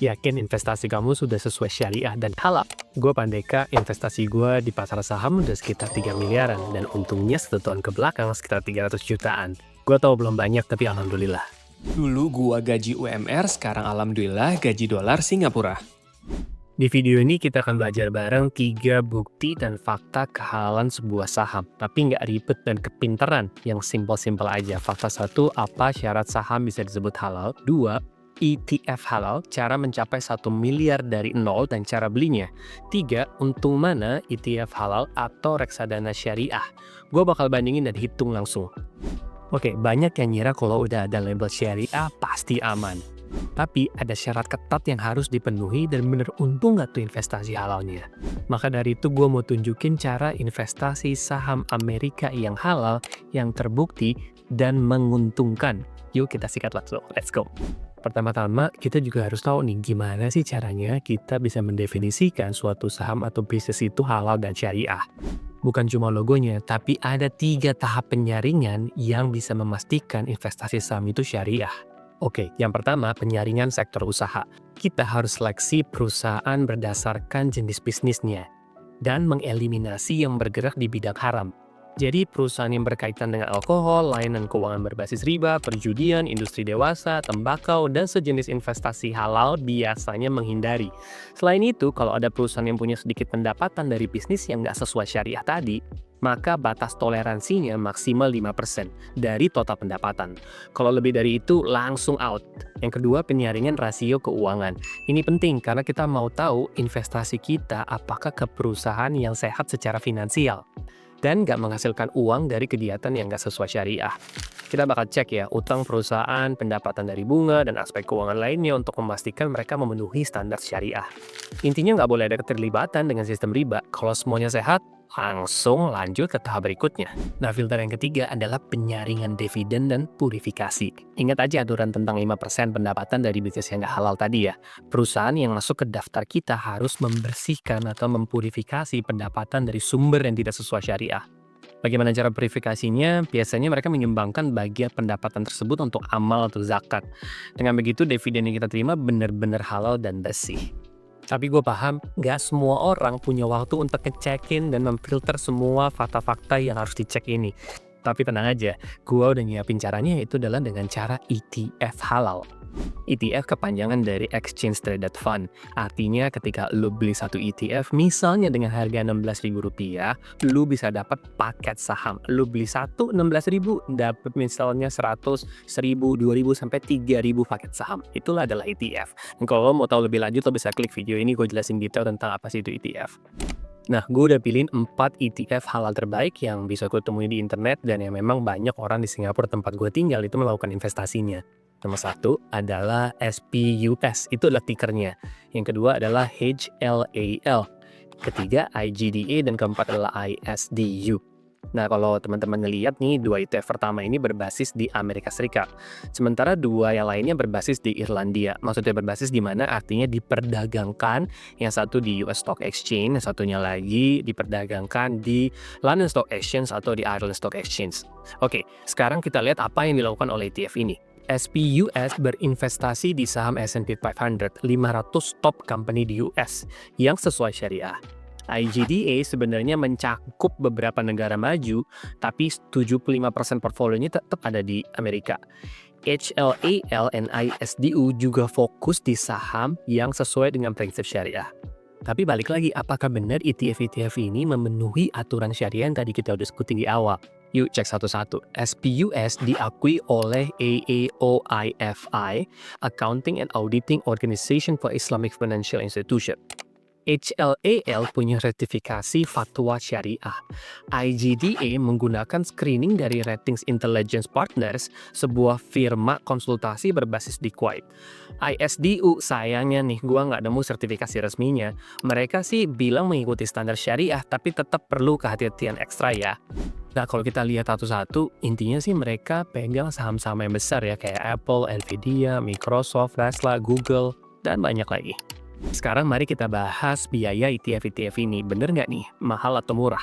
Yakin investasi kamu sudah sesuai syariah dan halal? Gue Pandeka, investasi gue di pasar saham udah sekitar 3 miliaran dan untungnya 1 tahun ke belakang sekitar 300 jutaan. Gue tahu belum banyak tapi alhamdulillah. Dulu gua gaji UMR, sekarang alhamdulillah gaji dolar Singapura. Di video ini kita akan belajar bareng 3 bukti dan fakta kehalalan sebuah saham. Tapi nggak ribet dan kepintaran, yang simpel-simpel aja. Fakta 1, apa syarat saham bisa disebut halal? 2, ETF halal, cara mencapai 1 miliar dari nol dan cara belinya. 3, untung mana ETF halal atau reksadana syariah. Gue bakal bandingin dan hitung langsung. Oke, banyak yang ngira kalau udah ada label syariah pasti aman. Tapi ada syarat ketat yang harus dipenuhi dan bener untung nggak tuh investasi halalnya. Maka dari itu gue mau tunjukin cara investasi saham Amerika yang halal, yang terbukti, dan menguntungkan. Yuk kita sikat langsung, let's go. Pertama-tama kita juga harus tahu nih gimana sih caranya kita bisa mendefinisikan suatu saham atau bisnis itu halal dan syariah. Bukan cuma logonya, tapi ada 3 tahap penyaringan yang bisa memastikan investasi saham itu syariah. Oke, yang pertama penyaringan sektor usaha. Kita harus seleksi perusahaan berdasarkan jenis bisnisnya dan mengeliminasi yang bergerak di bidang haram. Jadi perusahaan yang berkaitan dengan alkohol, layanan keuangan berbasis riba, perjudian, industri dewasa, tembakau, dan sejenis investasi halal biasanya menghindari. Selain itu, kalau ada perusahaan yang punya sedikit pendapatan dari bisnis yang nggak sesuai syariah tadi, maka batas toleransinya maksimal 5% dari total pendapatan. Kalau lebih dari itu, langsung out. Yang kedua, penyaringan rasio keuangan. Ini penting karena kita mau tahu investasi kita apakah ke perusahaan yang sehat secara finansial dan nggak menghasilkan uang dari kegiatan yang nggak sesuai syariah. Kita bakal cek ya, utang perusahaan, pendapatan dari bunga, dan aspek keuangan lainnya untuk memastikan mereka memenuhi standar syariah. Intinya nggak boleh ada keterlibatan dengan sistem riba. Kalau semuanya sehat, langsung lanjut ke tahap berikutnya. Nah, filter yang ketiga adalah penyaringan dividen dan purifikasi. Ingat aja aturan tentang 5% pendapatan dari bisnis yang nggak halal tadi ya. Perusahaan yang masuk ke daftar kita harus membersihkan atau mempurifikasi pendapatan dari sumber yang tidak sesuai syariah. Bagaimana cara purifikasinya? Biasanya mereka menyumbangkan bagian pendapatan tersebut untuk amal atau zakat. Dengan begitu, dividen yang kita terima benar-benar halal dan bersih. Tapi gue paham, nggak semua orang punya waktu untuk ngecekin dan memfilter semua fakta-fakta yang harus dicek ini. Tapi tenang aja, gue udah nyiapin caranya, yaitu adalah dengan cara ETF halal. ETF kepanjangan dari Exchange Traded Fund. Artinya ketika lu beli satu ETF, misalnya dengan harga Rp16.000, lu bisa dapat paket saham. Lu beli satu Rp16.000, dapat misalnya 100, 1000, 2000, sampai 3000 paket saham. Itulah adalah ETF. Dan kalau lo mau tahu lebih lanjut, lo bisa klik video ini, gue jelasin detail tentang apa sih itu ETF. Nah, gue udah pilihin 4 ETF halal terbaik yang bisa gue temuin di internet dan yang memang banyak orang di Singapura tempat gue tinggal itu melakukan investasinya. Nomor 1 adalah SPUS, itu adalah tickernya. Yang kedua adalah HLAL. Ketiga IGDA dan keempat adalah ISDU. Nah, kalau teman-teman ngelihat nih, 2 ETF pertama ini berbasis di Amerika Serikat. Sementara 2 yang lainnya berbasis di Irlandia. Maksudnya berbasis di mana? Artinya diperdagangkan. Yang satu di US Stock Exchange, yang satunya lagi diperdagangkan di London Stock Exchange atau di Ireland Stock Exchange. Oke, sekarang kita lihat apa yang dilakukan oleh ETF ini. SPUS berinvestasi di saham S&P 500, 500 top company di US yang sesuai syariah. IGDA sebenarnya mencakup beberapa negara maju, tapi 75% portfolionya tetap ada di Amerika. HLAL dan ISDU juga fokus di saham yang sesuai dengan prinsip syariah. Tapi balik lagi, apakah benar ETF-ETF ini memenuhi aturan syariah yang tadi kita udah sebutin di awal? Yuk cek satu-satu. SPUS diakui oleh AAOIFI, Accounting and Auditing Organization for Islamic Financial Institution. HLAL punya sertifikasi fatwa syariah. IGDA menggunakan screening dari Ratings Intelligence Partners, sebuah firma konsultasi berbasis di Kuwait. ISDU sayangnya nih, gua nggak nemu sertifikasi resminya. Mereka sih bilang mengikuti standar syariah, tapi tetap perlu kehati-hatian ekstra ya. Nah, kalau kita lihat satu-satu, intinya sih mereka pegang saham-saham yang besar ya, kayak Apple, Nvidia, Microsoft, Tesla, Google, dan banyak lagi. Sekarang mari kita bahas biaya ETF-ETF ini. Bener nggak nih, mahal atau murah?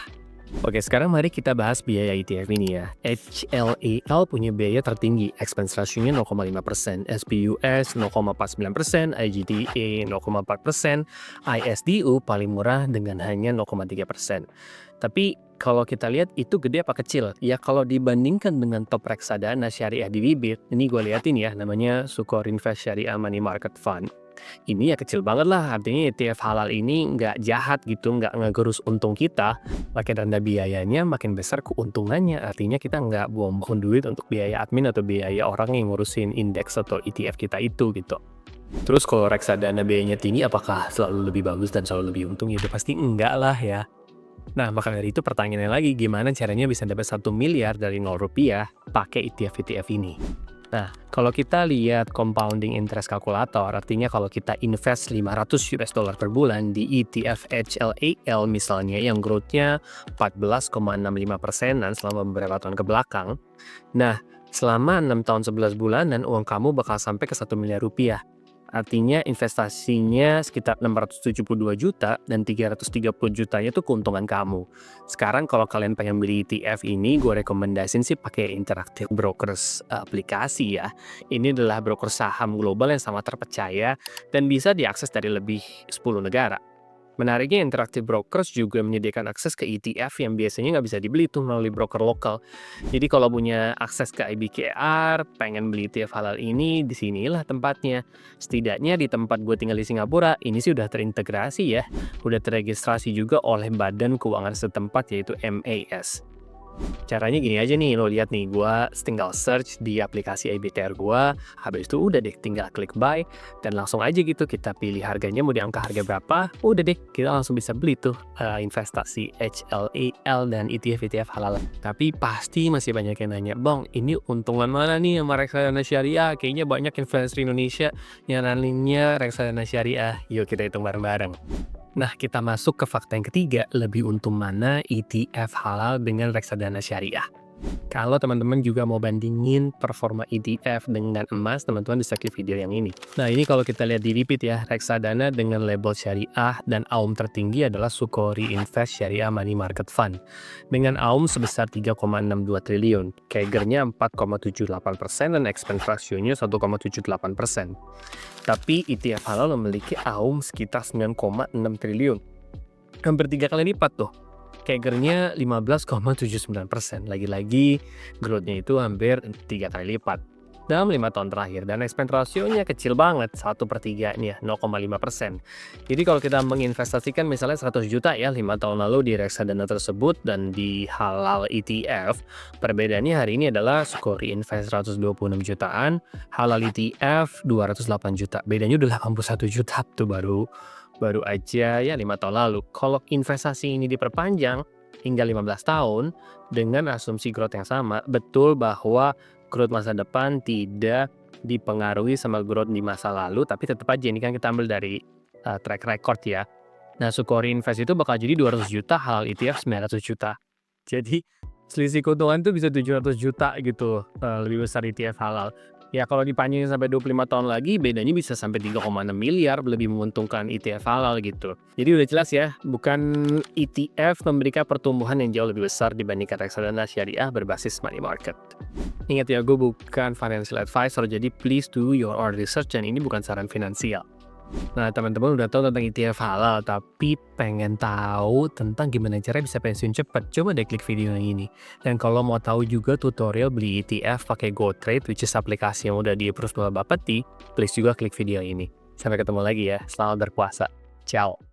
Oke, sekarang mari kita bahas biaya ETF ini ya. HLAL punya biaya tertinggi, expense ratio-nya 0,5%, SPUS 0,49%, IGDA 0,4%, ISDU paling murah dengan hanya 0,3%. Tapi kalau kita lihat itu gede apa kecil? Ya kalau dibandingkan dengan top reksadana syariah di bibit, ini gue liatin ya, namanya Sukor Invest Syariah Money Market Fund. Ini ya kecil banget lah, artinya ETF halal ini nggak jahat gitu, nggak ngegerus untung kita. Makin rendah biayanya, makin besar keuntungannya. Artinya kita nggak buang-buang duit untuk biaya admin atau biaya orang yang ngurusin indeks atau ETF kita itu gitu. Terus kalau reksadana biayanya tinggi, apakah selalu lebih bagus dan selalu lebih untung? Ya udah pasti enggak lah ya. Nah, maka dari itu pertanyaannya lagi, gimana caranya bisa dapat 1 miliar dari 0 rupiah pakai ETF-ETF ini? Nah, kalau kita lihat compounding interest calculator, artinya kalau kita invest $500 per bulan di ETF HLAL misalnya yang growth-nya 14,65%-an selama beberapa tahun ke belakang. Nah, selama 6 tahun 11 bulanan uang kamu bakal sampai ke 1 miliar rupiah. Artinya investasinya sekitar 672 juta dan 330 jutanya itu keuntungan kamu. Sekarang kalau kalian pengen beli ETF ini, gue rekomendasiin sih pakai Interactive Brokers aplikasi ya. Ini adalah broker saham global yang sangat terpercaya dan bisa diakses dari lebih 10 negara. Menariknya Interactive Brokers juga menyediakan akses ke ETF yang biasanya nggak bisa dibeli tuh melalui broker lokal. Jadi kalau punya akses ke IBKR, pengen beli ETF halal ini, disinilah tempatnya. Setidaknya di tempat gue tinggal di Singapura, ini sih udah terintegrasi ya. Udah terregistrasi juga oleh Badan Keuangan setempat yaitu MAS. Caranya gini aja nih, lo lihat nih, gue tinggal search di aplikasi IBKR gue, habis itu udah deh tinggal klik buy, dan langsung aja gitu kita pilih harganya mau di angka harga berapa, udah deh kita langsung bisa beli tuh investasi HLAL dan ETF-ETF halal. Tapi pasti masih banyak yang nanya, bang ini untungan mana nih sama reksadana syariah? Kayaknya banyak investor Indonesia nyaraninnya reksadana syariah. Yuk kita hitung bareng-bareng. Nah, kita masuk ke fakta yang ketiga, lebih untung mana ETF halal dengan reksadana syariah. Kalau teman-teman juga mau bandingin performa ETF dengan emas, teman-teman bisa klik video yang ini. Nah, ini kalau kita lihat di repeat ya, reksadana dengan label syariah dan AUM tertinggi adalah Sukori Invest Syariah Money Market Fund. Dengan AUM sebesar 3,62 triliun, CAGR-nya 4,78% dan expense ratio-nya 1,78%. Tapi ETF halal memiliki AUM sekitar 9,6 triliun. Hampir 3 kali lipat tuh. CAGR-nya 15,79%. Lagi-lagi growth-nya itu hampir 3 kali lipat dalam 5 tahun terakhir. Dan expense ratio-nya kecil banget, 1/3-nya, 0,5%. Jadi kalau kita menginvestasikan misalnya 100 juta ya 5 tahun lalu di reksadana tersebut dan di halal ETF, perbedaannya hari ini adalah Sukori Invest 126 jutaan, halal ETF 208 juta. Bedanya udah 81 juta tuh baru aja ya 5 tahun lalu. Kalau investasi ini diperpanjang hingga 15 tahun dengan asumsi growth yang sama, betul bahwa growth masa depan tidak dipengaruhi sama growth di masa lalu, tapi tetap aja ini kan kita ambil dari track record ya. Nah, Sukori Invest itu bakal jadi 200 juta, halal ETF 900 juta. Jadi selisih keuntungan tuh bisa 700 juta gitu, lebih besar ETF halal. Ya kalau dipanjangin sampai 25 tahun lagi, bedanya bisa sampai 3,6 miliar, lebih menguntungkan ETF halal gitu. Jadi udah jelas ya, bukan ETF memberikan pertumbuhan yang jauh lebih besar dibandingkan reksadana syariah berbasis money market. Ingat ya, gue bukan financial advisor, jadi please do your own research dan ini bukan saran finansial. Nah, teman-teman udah tahu tentang ETF halal, tapi pengen tahu tentang gimana cara bisa pensiun cepat, coba deh klik video yang ini. Dan kalau mau tahu juga tutorial beli ETF pakai GoTrade, which is aplikasi yang udah di-approve oleh Bapeti, please juga klik video ini. Sampai ketemu lagi ya, selamat berpuasa. Ciao.